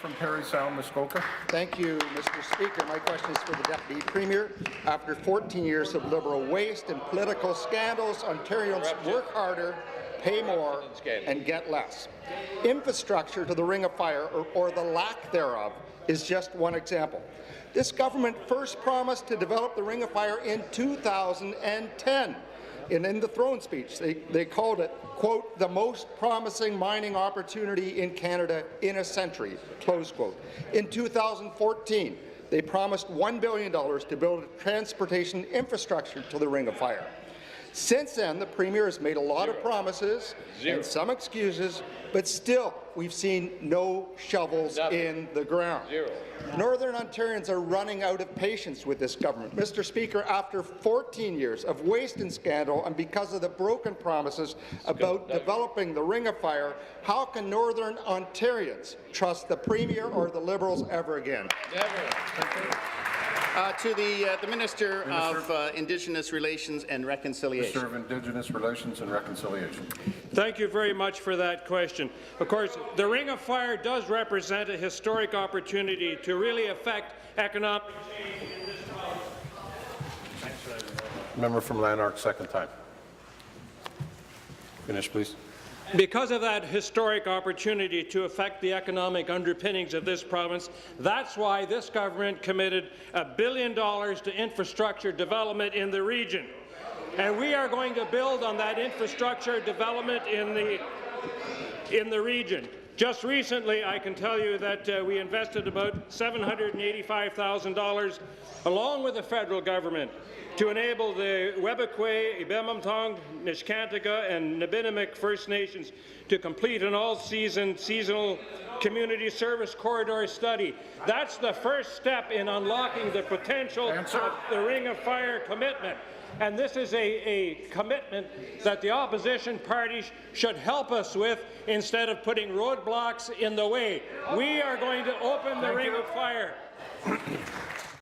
From Parry Sound, Muskoka. Thank you, Mr. Speaker. My question is for the Deputy Premier. After 14 years of Liberal waste and political scandals, Ontarians work harder, pay more, and get less. Infrastructure to the Ring of Fire, or the lack thereof, is just one example. This government first promised to develop the Ring of Fire in 2010. And in the throne speech, they called it, quote, the most promising mining opportunity in Canada in a century, close quote. In 2014, they promised $1 billion to build transportation infrastructure to the Ring of Fire. Since then, the Premier has made a lot of promises and some excuses, but still, we've seen no shovels in the ground. Northern Ontarians are running out of patience with this government. Mr. Speaker, after 14 years of waste and scandal, and because of the broken promises about developing the Ring of Fire, how can Northern Ontarians trust the Premier or the Liberals ever again? To the Minister of Indigenous Relations and Reconciliation. Minister of Indigenous Relations and Reconciliation. Thank you very much for that question. Of course, the Ring of Fire does represent a historic opportunity to really affect economic change in this province. Member from Lanark, second time. Finish, please. Because of that historic opportunity to affect the economic underpinnings of this province, that's why this government committed $1 billion to infrastructure development in the region. And we are going to build on that infrastructure development in the region. Just recently, I can tell you that we invested about $785,000 along with the federal government to enable the Webikwe, Ibemamtong, Nishkantaga, and Nabinimik First Nations to complete an all-seasonal community service corridor study. That's the first step in unlocking the potential of the Ring of Fire commitment. And this is a commitment that the opposition parties should help us with instead of putting roadblocks in the way. We are going to open the Ring of Fire.